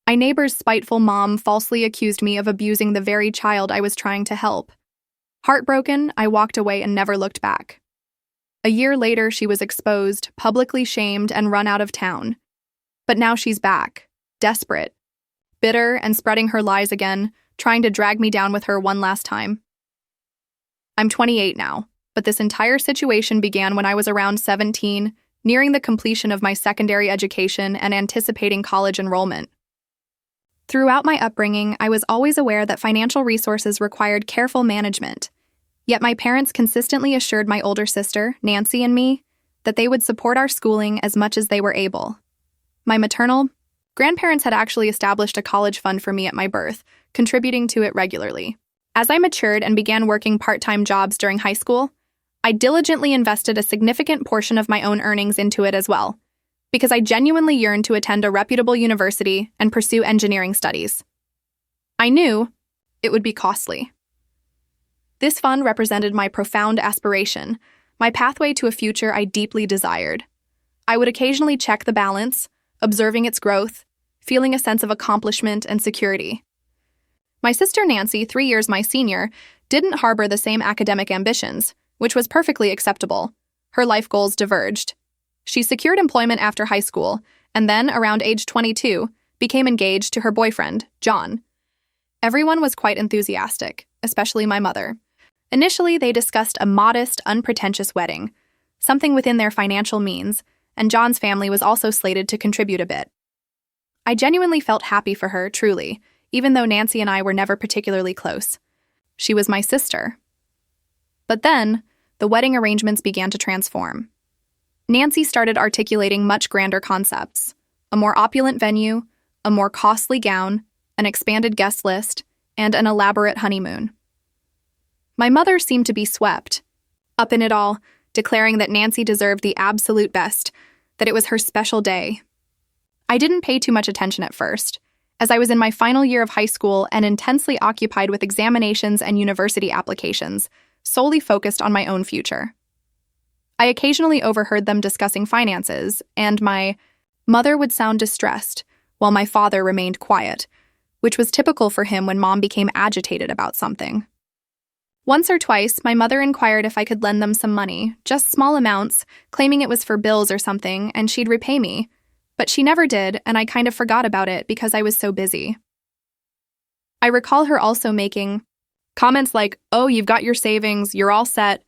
My neighbor's spiteful mom falsely accused me of abusing the very child I was trying to help. Heartbroken, I walked away and never looked back. A year later, she was exposed, publicly shamed, and run out of town. But now she's back, desperate, bitter, and spreading her lies again, trying to drag me down with her one last time. I'm 28 now, but this entire situation began when I was around 17, nearing the completion of my secondary education and anticipating college enrollment. Throughout my upbringing, I was always aware that financial resources required careful management. Yet my parents consistently assured my older sister, Nancy, and me that they would support our schooling as much as they were able. My maternal grandparents had actually established a college fund for me at my birth, contributing to it regularly. As I matured and began working part-time jobs during high school, I diligently invested a significant portion of my own earnings into it as well, because I genuinely yearned to attend a reputable university and pursue engineering studies. I knew it would be costly. This fund represented my profound aspiration, my pathway to a future I deeply desired. I would occasionally check the balance, observing its growth, feeling a sense of accomplishment and security. My sister Nancy, 3 years my senior, didn't harbor the same academic ambitions, which was perfectly acceptable. Her life goals diverged. She secured employment after high school, and then, around age 22, became engaged to her boyfriend, John. Everyone was quite enthusiastic, especially my mother. Initially, they discussed a modest, unpretentious wedding, something within their financial means, and John's family was also slated to contribute a bit. I genuinely felt happy for her, truly, even though Nancy and I were never particularly close. She was my sister. But then, the wedding arrangements began to transform. Nancy started articulating much grander concepts: a more opulent venue, a more costly gown, an expanded guest list, and an elaborate honeymoon. My mother seemed to be swept up in it all, declaring that Nancy deserved the absolute best, that it was her special day. I didn't pay too much attention at first, as I was in my final year of high school and intensely occupied with examinations and university applications, solely focused on my own future. I occasionally overheard them discussing finances, and my mother would sound distressed, while my father remained quiet, which was typical for him when Mom became agitated about something. Once or twice, my mother inquired if I could lend them some money, just small amounts, claiming it was for bills or something, and she'd repay me. But she never did, and I kind of forgot about it because I was so busy. I recall her also making comments like, "Oh, you've got your savings, you're all set,"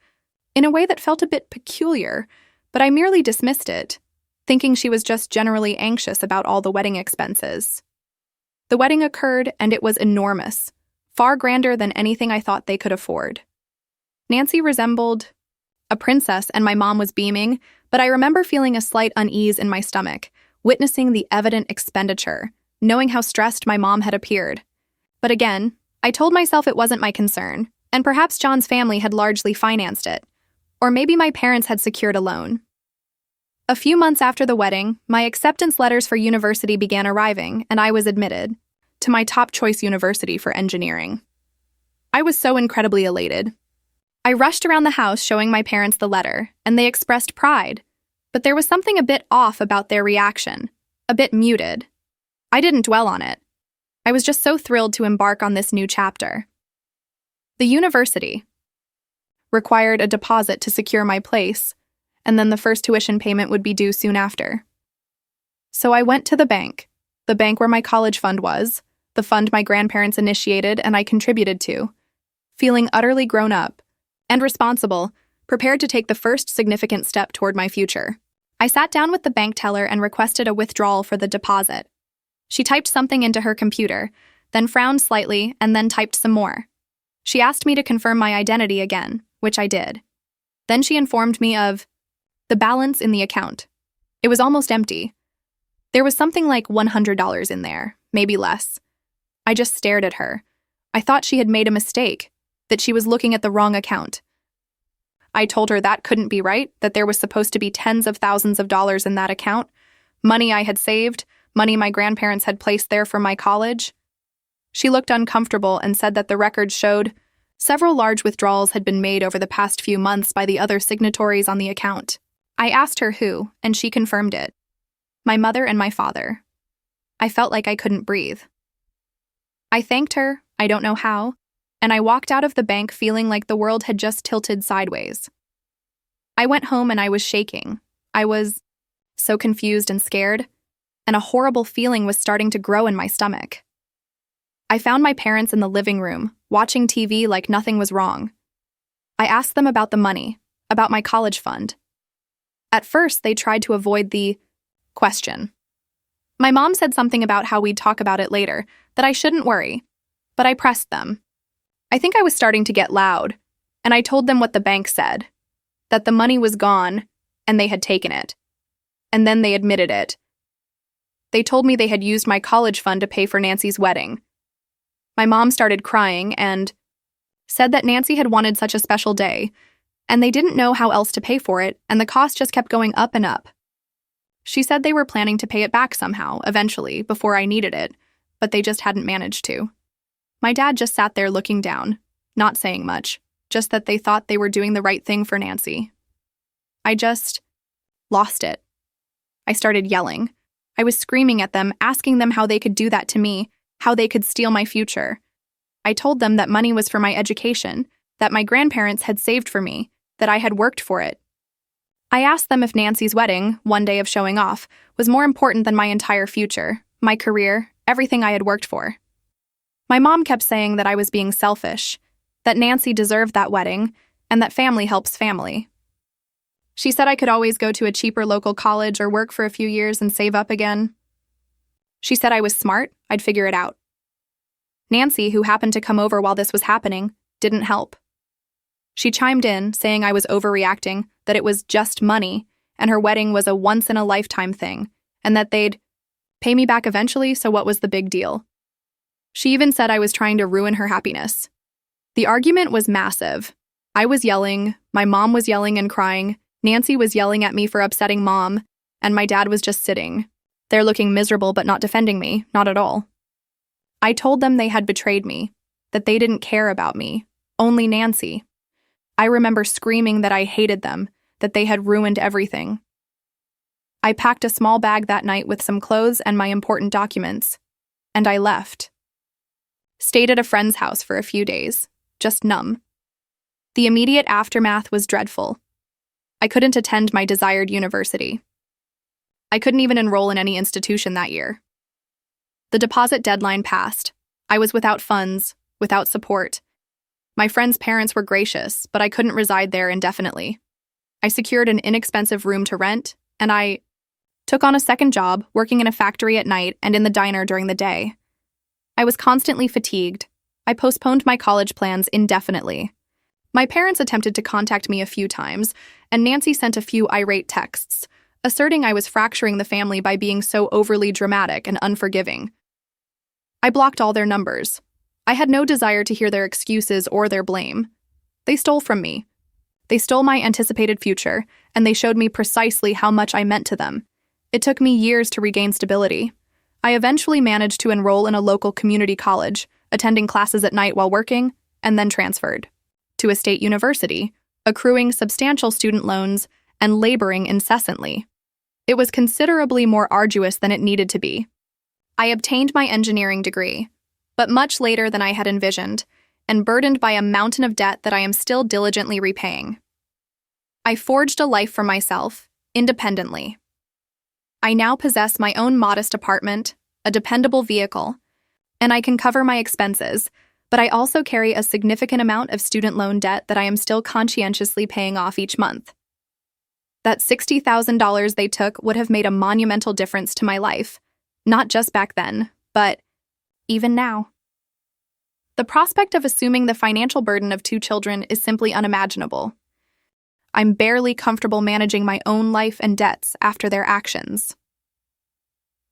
in a way that felt a bit peculiar, but I merely dismissed it, thinking she was just generally anxious about all the wedding expenses. The wedding occurred, and it was enormous, far grander than anything I thought they could afford. Nancy resembled a princess, and my mom was beaming, but I remember feeling a slight unease in my stomach, witnessing the evident expenditure, knowing how stressed my mom had appeared. But again, I told myself it wasn't my concern, and perhaps John's family had largely financed it. Or maybe my parents had secured a loan. A few months after the wedding, my acceptance letters for university began arriving, and I was admitted to my top choice university for engineering. I was so incredibly elated. I rushed around the house showing my parents the letter, and they expressed pride. But there was something a bit off about their reaction, a bit muted. I didn't dwell on it. I was just so thrilled to embark on this new chapter. The university required a deposit to secure my place, and then the first tuition payment would be due soon after. So I went to the bank where my college fund was, the fund my grandparents initiated and I contributed to, feeling utterly grown up and responsible, prepared to take the first significant step toward my future. I sat down with the bank teller and requested a withdrawal for the deposit. She typed something into her computer, then frowned slightly and then typed some more. She asked me to confirm my identity again, which I did. Then she informed me of the balance in the account. It was almost empty. There was something like $100 in there, maybe less. I just stared at her. I thought she had made a mistake, that she was looking at the wrong account. I told her that couldn't be right, that there was supposed to be tens of thousands of dollars in that account, money I had saved, money my grandparents had placed there for my college. She looked uncomfortable and said that the records showed several large withdrawals had been made over the past few months by the other signatories on the account. I asked her who, and she confirmed it. My mother and my father. I felt like I couldn't breathe. I thanked her, I don't know how, and I walked out of the bank feeling like the world had just tilted sideways. I went home and I was shaking. I was so confused and scared, and a horrible feeling was starting to grow in my stomach. I found my parents in the living room, watching TV like nothing was wrong. I asked them about the money, about my college fund. At first, they tried to avoid the question. My mom said something about how we'd talk about it later, that I shouldn't worry, but I pressed them. I think I was starting to get loud, and I told them what the bank said, that the money was gone and they had taken it. And then they admitted it. They told me they had used my college fund to pay for Nancy's wedding. My mom started crying and said that Nancy had wanted such a special day, and they didn't know how else to pay for it, and the cost just kept going up and up. She said they were planning to pay it back somehow, eventually, before I needed it, but they just hadn't managed to. My dad just sat there looking down, not saying much, just that they thought they were doing the right thing for Nancy. I just lost it. I started yelling. I was screaming at them, asking them how they could do that to me, how they could steal my future. I told them that money was for my education, that my grandparents had saved for me, that I had worked for it. I asked them if Nancy's wedding, one day of showing off, was more important than my entire future, my career, everything I had worked for. My mom kept saying that I was being selfish, that Nancy deserved that wedding, and that family helps family. She said I could always go to a cheaper local college or work for a few years and save up again. She said I was smart, I'd figure it out. Nancy, who happened to come over while this was happening, didn't help. She chimed in, saying I was overreacting, that it was just money, and her wedding was a once-in-a-lifetime thing, and that they'd pay me back eventually, so what was the big deal? She even said I was trying to ruin her happiness. The argument was massive. I was yelling, my mom was yelling and crying, Nancy was yelling at me for upsetting mom, and my dad was just sitting there looking miserable but not defending me, not at all. I told them they had betrayed me, that they didn't care about me, only Nancy. I remember screaming that I hated them, that they had ruined everything. I packed a small bag that night with some clothes and my important documents, and I left. Stayed at a friend's house for a few days, just numb. The immediate aftermath was dreadful. I couldn't attend my desired university. I couldn't even enroll in any institution that year. The deposit deadline passed. I was without funds, without support. My friends' parents were gracious, but I couldn't reside there indefinitely. I secured an inexpensive room to rent, and I took on a second job, working in a factory at night and in the diner during the day. I was constantly fatigued. I postponed my college plans indefinitely. My parents attempted to contact me a few times, and Nancy sent a few irate texts, asserting I was fracturing the family by being so overly dramatic and unforgiving. I blocked all their numbers. I had no desire to hear their excuses or their blame. They stole from me. They stole my anticipated future, and they showed me precisely how much I meant to them. It took me years to regain stability. I eventually managed to enroll in a local community college, attending classes at night while working, and then transferred to a state university, accruing substantial student loans and laboring incessantly. It was considerably more arduous than it needed to be. I obtained my engineering degree, but much later than I had envisioned, and burdened by a mountain of debt that I am still diligently repaying. I forged a life for myself, independently. I now possess my own modest apartment, a dependable vehicle, and I can cover my expenses, but I also carry a significant amount of student loan debt that I am still conscientiously paying off each month. That $60,000 they took would have made a monumental difference to my life, not just back then, but even now. The prospect of assuming the financial burden of 2 children is simply unimaginable. I'm barely comfortable managing my own life and debts after their actions.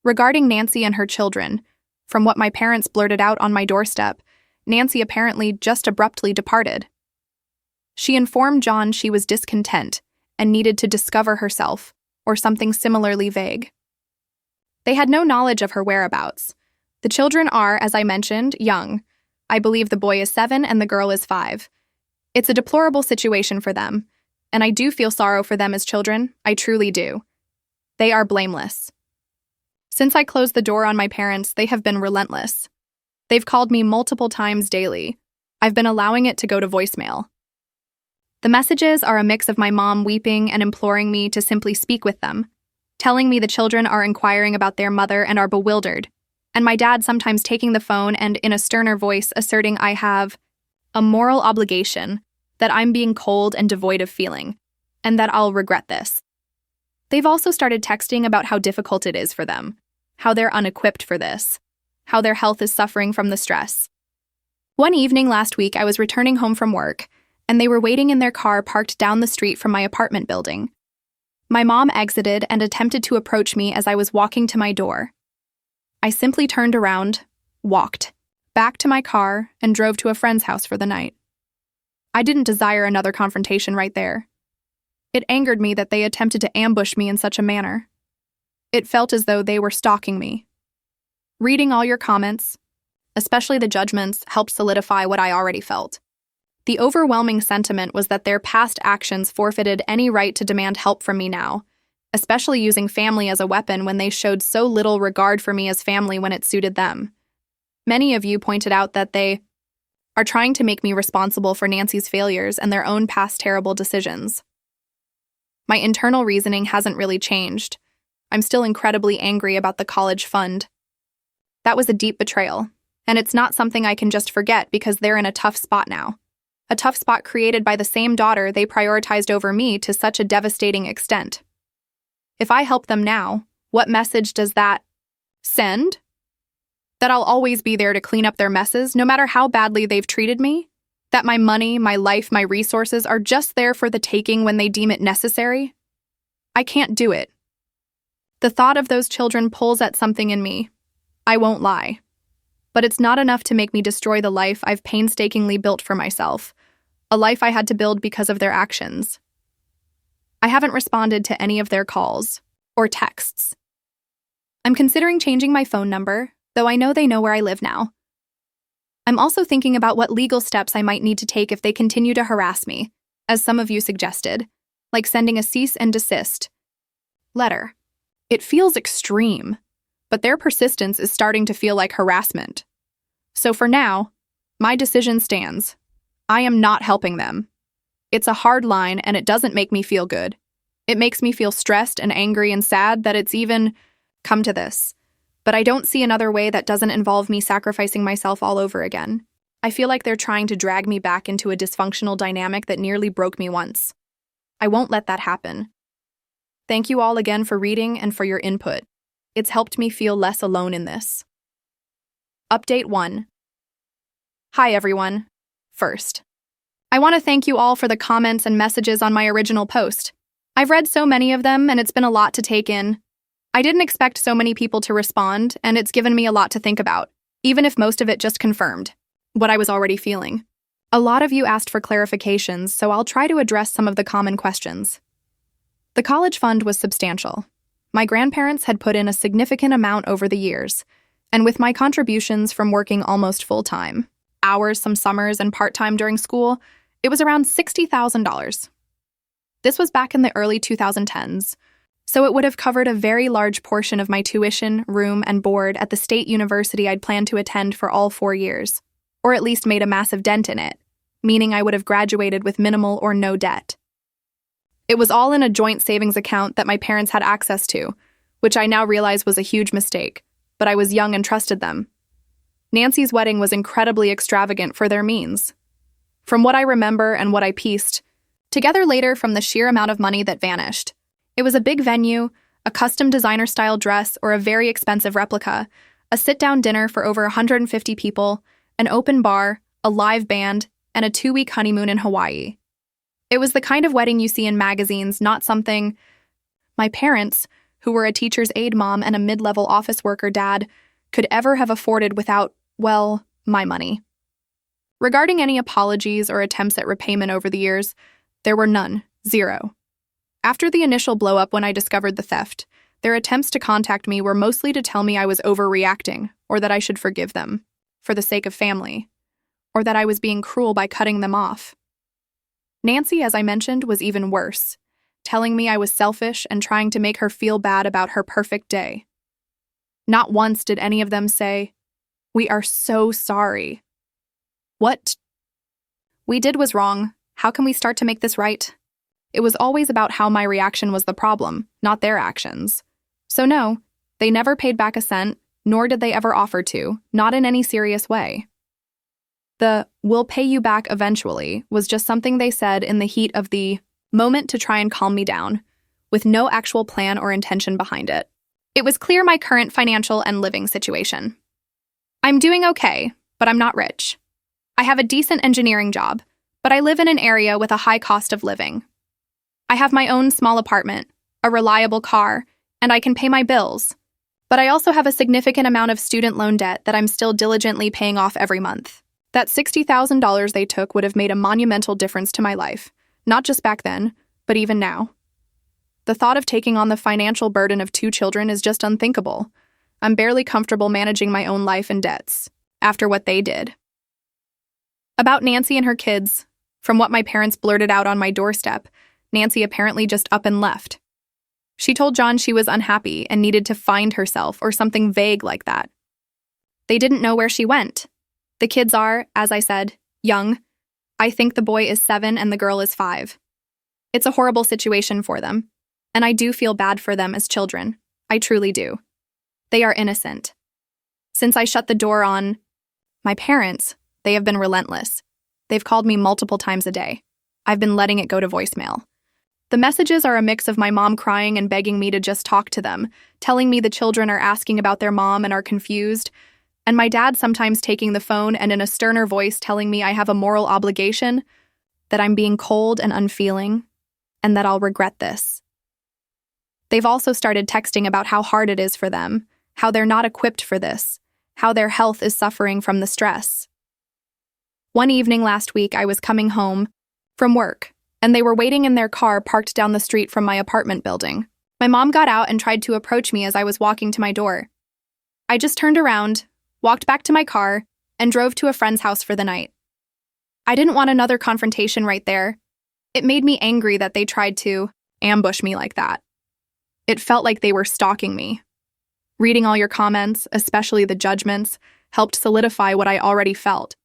Regarding Nancy and her children, from what my parents blurted out on my doorstep, Nancy apparently just abruptly departed. She informed John she was discontent and needed to discover herself, or something similarly vague. They had no knowledge of her whereabouts. The children are, as I mentioned, young. I believe the boy is 7 and the girl is 5. It's a deplorable situation for them, and I do feel sorrow for them as children, I truly do. They are blameless. Since I closed the door on my parents, they have been relentless. They've called me multiple times daily. I've been allowing it to go to voicemail. The messages are a mix of my mom weeping and imploring me to simply speak with them, telling me the children are inquiring about their mother and are bewildered, and my dad sometimes taking the phone and, in a sterner voice, asserting I have a moral obligation, that I'm being cold and devoid of feeling, and that I'll regret this. They've also started texting about how difficult it is for them, how they're unequipped for this, how their health is suffering from the stress. One evening last week, I was returning home from work, and they were waiting in their car parked down the street from my apartment building. My mom exited and attempted to approach me as I was walking to my door. I simply turned around, walked back to my car, and drove to a friend's house for the night. I didn't desire another confrontation right there. It angered me that they attempted to ambush me in such a manner. It felt as though they were stalking me. Reading all your comments, especially the judgments, helped solidify what I already felt. The overwhelming sentiment was that their past actions forfeited any right to demand help from me now, especially using family as a weapon when they showed so little regard for me as family when it suited them. Many of you pointed out that they are trying to make me responsible for Nancy's failures and their own past terrible decisions. My internal reasoning hasn't really changed. I'm still incredibly angry about the college fund. That was a deep betrayal, and it's not something I can just forget because they're in a tough spot now. A tough spot created by the same daughter they prioritized over me to such a devastating extent. If I help them now, what message does that send? That I'll always be there to clean up their messes, no matter how badly they've treated me? That my money, my life, my resources are just there for the taking when they deem it necessary? I can't do it. The thought of those children pulls at something in me. I won't lie. But it's not enough to make me destroy the life I've painstakingly built for myself, a life I had to build because of their actions. I haven't responded to any of their calls or texts. I'm considering changing my phone number, though I know they know where I live now. I'm also thinking about what legal steps I might need to take if they continue to harass me, as some of you suggested, like sending a cease and desist letter. It feels extreme, but their persistence is starting to feel like harassment. So for now, my decision stands. I am not helping them. It's a hard line and it doesn't make me feel good. It makes me feel stressed and angry and sad that it's even come to this. But I don't see another way that doesn't involve me sacrificing myself all over again. I feel like they're trying to drag me back into a dysfunctional dynamic that nearly broke me once. I won't let that happen. Thank you all again for reading and for your input. It's helped me feel less alone in this. Update 1. Hi everyone. First, I want to thank you all for the comments and messages on my original post. I've read so many of them and it's been a lot to take in. I didn't expect so many people to respond, and it's given me a lot to think about, even if most of it just confirmed what I was already feeling. A lot of you asked for clarifications, so I'll try to address some of the common questions. The college fund was substantial. My grandparents had put in a significant amount over the years, and with my contributions from working almost full-time, hours some summers and part-time during school, it was around $60,000. This was back in the early 2010s, so it would have covered a very large portion of my tuition, room, and board at the state university I'd planned to attend for all 4 years, or at least made a massive dent in it, meaning I would have graduated with minimal or no debt. It was all in a joint savings account that my parents had access to, which I now realize was a huge mistake, but I was young and trusted them. Nancy's wedding was incredibly extravagant for their means. From what I remember and what I pieced together later from the sheer amount of money that vanished, it was a big venue, a custom designer-style dress or a very expensive replica, a sit-down dinner for over 150 people, an open bar, a live band, and a 2-week honeymoon in Hawaii. It was the kind of wedding you see in magazines, not something my parents, who were a teacher's aide mom and a mid-level office worker dad, could ever have afforded without, well, my money. Regarding any apologies or attempts at repayment over the years, there were none, zero. After the initial blow-up when I discovered the theft, their attempts to contact me were mostly to tell me I was overreacting or that I should forgive them, for the sake of family, or that I was being cruel by cutting them off. Nancy, as I mentioned, was even worse, telling me I was selfish and trying to make her feel bad about her perfect day. Not once did any of them say, "We are so sorry." What we did was wrong. How can we start to make this right? It was always about how my reaction was the problem, not their actions. So no, they never paid back a cent, nor did they ever offer to, not in any serious way. The "we'll pay you back eventually" was just something they said in the heat of the moment to try and calm me down, with no actual plan or intention behind it. It was clear my current financial and living situation. I'm doing okay, but I'm not rich. I have a decent engineering job, but I live in an area with a high cost of living. I have my own small apartment, a reliable car, and I can pay my bills. But I also have a significant amount of student loan debt that I'm still diligently paying off every month. That $60,000 they took would have made a monumental difference to my life, not just back then, but even now. The thought of taking on the financial burden of 2 children is just unthinkable. I'm barely comfortable managing my own life and debts, after what they did. About Nancy and her kids, from what my parents blurted out on my doorstep, Nancy apparently just up and left. She told John she was unhappy and needed to find herself or something vague like that. They didn't know where she went. The kids are, as I said, young. I think the boy is 7 and the girl is 5. It's a horrible situation for them, and I do feel bad for them as children. I truly do. They are innocent. Since I shut the door on my parents, they have been relentless. They've called me multiple times a day. I've been letting it go to voicemail. The messages are a mix of my mom crying and begging me to just talk to them, telling me the children are asking about their mom and are confused, and my dad sometimes taking the phone and in a sterner voice telling me I have a moral obligation, that I'm being cold and unfeeling, and that I'll regret this. They've also started texting about how hard it is for them, how they're not equipped for this, how their health is suffering from the stress. One evening last week, I was coming home from work, and they were waiting in their car parked down the street from my apartment building. My mom got out and tried to approach me as I was walking to my door. I just turned around, walked back to my car, and drove to a friend's house for the night. I didn't want another confrontation right there. It made me angry that they tried to ambush me like that. It felt like they were stalking me. Reading all your comments, especially the judgments, helped solidify what I already felt.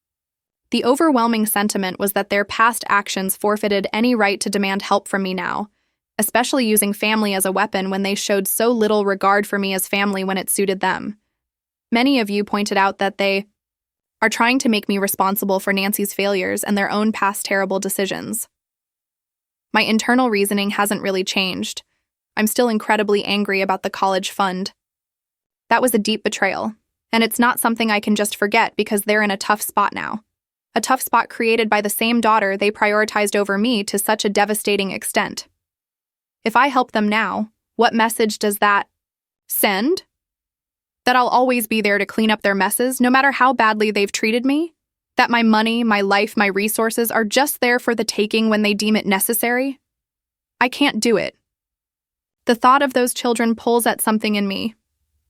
The overwhelming sentiment was that their past actions forfeited any right to demand help from me now, especially using family as a weapon when they showed so little regard for me as family when it suited them. Many of you pointed out that they are trying to make me responsible for Nancy's failures and their own past terrible decisions. My internal reasoning hasn't really changed. I'm still incredibly angry about the college fund. That was a deep betrayal, and it's not something I can just forget because they're in a tough spot now. A tough spot created by the same daughter they prioritized over me to such a devastating extent. If I help them now, what message does that send? That I'll always be there to clean up their messes, no matter how badly they've treated me? That my money, my life, my resources are just there for the taking when they deem it necessary? I can't do it. The thought of those children pulls at something in me.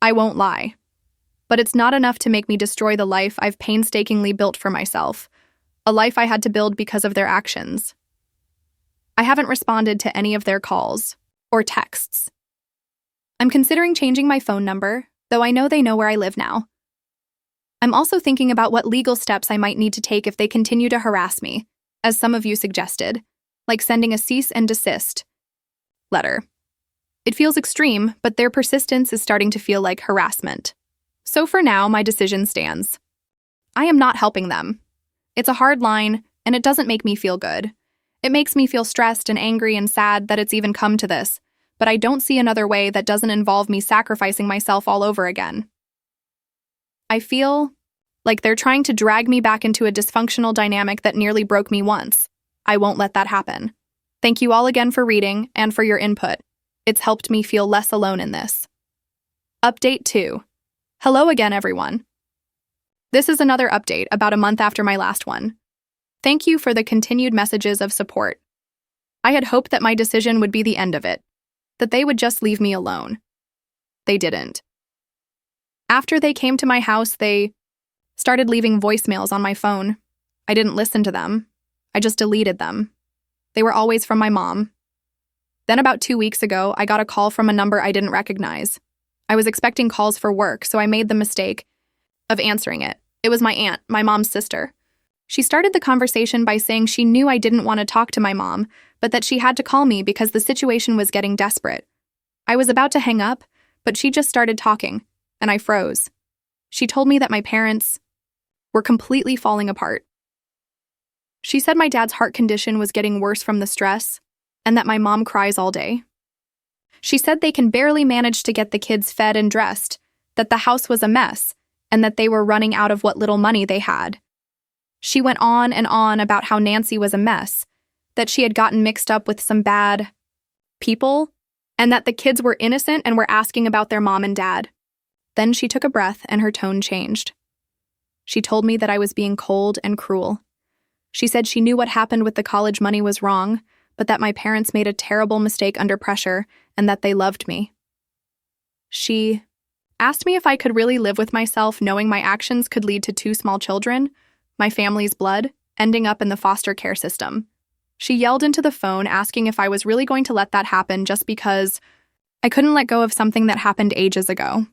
I won't lie. But it's not enough to make me destroy the life I've painstakingly built for myself, a life I had to build because of their actions. I haven't responded to any of their calls or texts. I'm considering changing my phone number, though I know they know where I live now. I'm also thinking about what legal steps I might need to take if they continue to harass me, as some of you suggested, like sending a cease and desist letter. It feels extreme, but their persistence is starting to feel like harassment. So for now, my decision stands. I am not helping them. It's a hard line, and it doesn't make me feel good. It makes me feel stressed and angry and sad that it's even come to this, but I don't see another way that doesn't involve me sacrificing myself all over again. I feel like they're trying to drag me back into a dysfunctional dynamic that nearly broke me once. I won't let that happen. Thank you all again for reading and for your input. It's helped me feel less alone in this. Update 2. Hello again, everyone. This is another update about a month after my last one. Thank you for the continued messages of support. I had hoped that my decision would be the end of it, that they would just leave me alone. They didn't. After they came to my house, they started leaving voicemails on my phone. I didn't listen to them. I just deleted them. They were always from my mom. Then about 2 weeks ago, I got a call from a number I didn't recognize. I was expecting calls for work, so I made the mistake of answering it. It was my aunt, my mom's sister. She started the conversation by saying she knew I didn't want to talk to my mom, but that she had to call me because the situation was getting desperate. I was about to hang up, but she just started talking, and I froze. She told me that my parents were completely falling apart. She said my dad's heart condition was getting worse from the stress, and that my mom cries all day. She said they can barely manage to get the kids fed and dressed, that the house was a mess, and that they were running out of what little money they had. She went on and on about how Nancy was a mess, that she had gotten mixed up with some bad people, and that the kids were innocent and were asking about their mom and dad. Then she took a breath and her tone changed. She told me that I was being cold and cruel. She said she knew what happened with the college money was wrong, but that my parents made a terrible mistake under pressure and that they loved me. She asked me if I could really live with myself knowing my actions could lead to 2 small children, my family's blood, ending up in the foster care system. She yelled into the phone asking if I was really going to let that happen just because I couldn't let go of something that happened ages ago.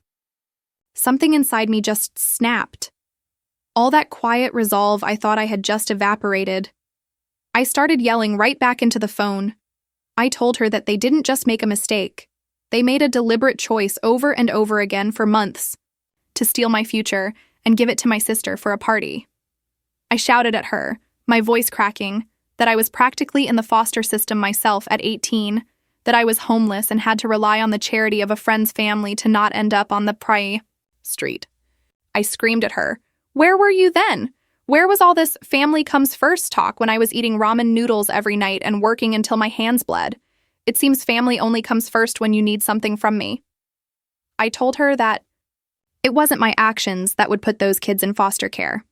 Something inside me just snapped. All that quiet resolve I thought I had just evaporated. I started yelling right back into the phone. I told her that they didn't just make a mistake. They made a deliberate choice over and over again for months to steal my future and give it to my sister for a party. I shouted at her, my voice cracking, that I was practically in the foster system myself at 18, that I was homeless and had to rely on the charity of a friend's family to not end up on the street. I screamed at her, "Where were you then? Where was all this family comes first talk when I was eating ramen noodles every night and working until my hands bled? It seems family only comes first when you need something from me." I told her that it wasn't my actions that would put those kids in foster care.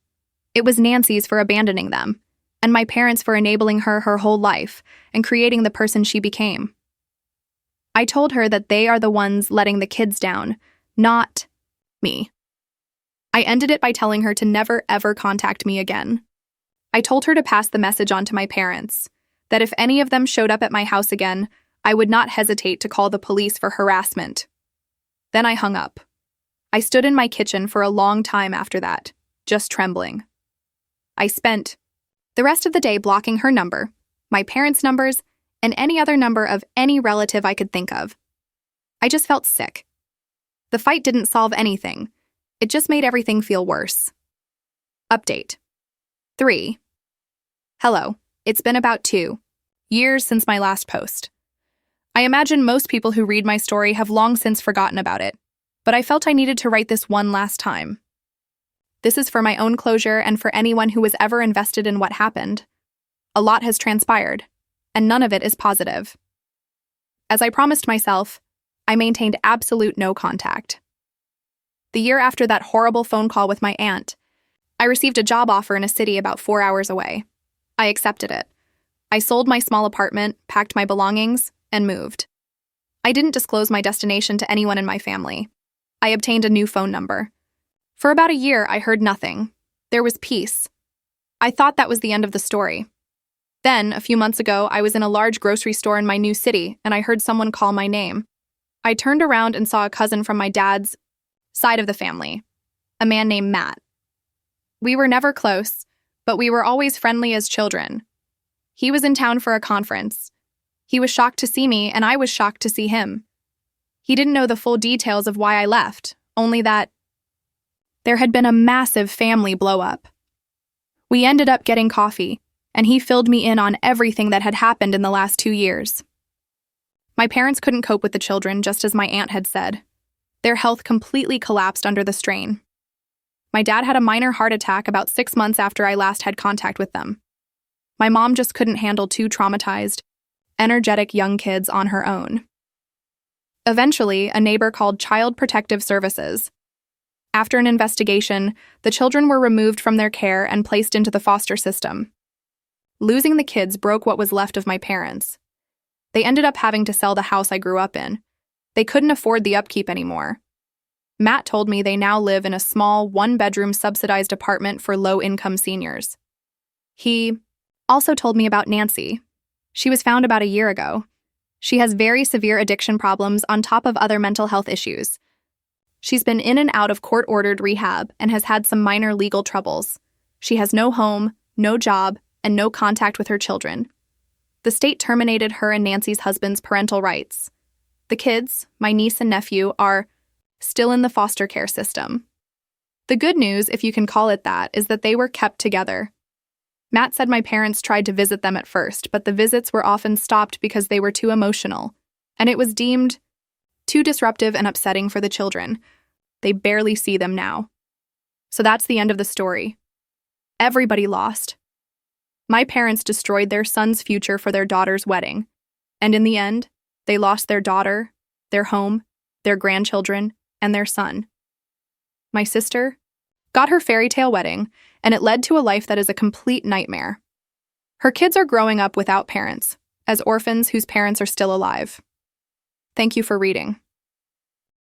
It was Nancy's for abandoning them, and my parents for enabling her whole life and creating the person she became. I told her that they are the ones letting the kids down, not me. I ended it by telling her to never, ever contact me again. I told her to pass the message on to my parents, that if any of them showed up at my house again, I would not hesitate to call the police for harassment. Then I hung up. I stood in my kitchen for a long time after that, just trembling. I spent the rest of the day blocking her number, my parents' numbers, and any other number of any relative I could think of. I just felt sick. The fight didn't solve anything. It just made everything feel worse. Update 3. Hello. It's been about 2 years since my last post. I imagine most people who read my story have long since forgotten about it, but I felt I needed to write this one last time. This is for my own closure and for anyone who was ever invested in what happened. A lot has transpired, and none of it is positive. As I promised myself, I maintained absolute no contact. The year after that horrible phone call with my aunt, I received a job offer in a city about 4 hours away. I accepted it. I sold my small apartment, packed my belongings, and moved. I didn't disclose my destination to anyone in my family. I obtained a new phone number. For about a year, I heard nothing. There was peace. I thought that was the end of the story. Then, a few months ago, I was in a large grocery store in my new city, and I heard someone call my name. I turned around and saw a cousin from my dad's side of the family, a man named Matt. We were never close, but we were always friendly as children. He was in town for a conference. He was shocked to see me, and I was shocked to see him. He didn't know the full details of why I left, only that there had been a massive family blow-up. We ended up getting coffee, and he filled me in on everything that had happened in the last 2 years. My parents couldn't cope with the children, just as my aunt had said. Their health completely collapsed under the strain. My dad had a minor heart attack about 6 months after I last had contact with them. My mom just couldn't handle 2 traumatized, energetic young kids on her own. Eventually, a neighbor called Child Protective Services. After an investigation, the children were removed from their care and placed into the foster system. Losing the kids broke what was left of my parents. They ended up having to sell the house I grew up in. They couldn't afford the upkeep anymore. Matt told me they now live in a small, 1-bedroom subsidized apartment for low-income seniors. He also told me about Nancy. She was found about a year ago. She has very severe addiction problems on top of other mental health issues. She's been in and out of court-ordered rehab and has had some minor legal troubles. She has no home, no job, and no contact with her children. The state terminated her and Nancy's husband's parental rights. The kids, my niece and nephew, are still in the foster care system. The good news, if you can call it that, is that they were kept together. Matt said my parents tried to visit them at first, but the visits were often stopped because they were too emotional, and it was deemed too disruptive and upsetting for the children. They barely see them now. So that's the end of the story. Everybody lost. My parents destroyed their son's future for their daughter's wedding, and in the end, they lost their daughter, their home, their grandchildren, and their son. My sister got her fairy tale wedding, and it led to a life that is a complete nightmare. Her kids are growing up without parents, as orphans whose parents are still alive. Thank you for reading.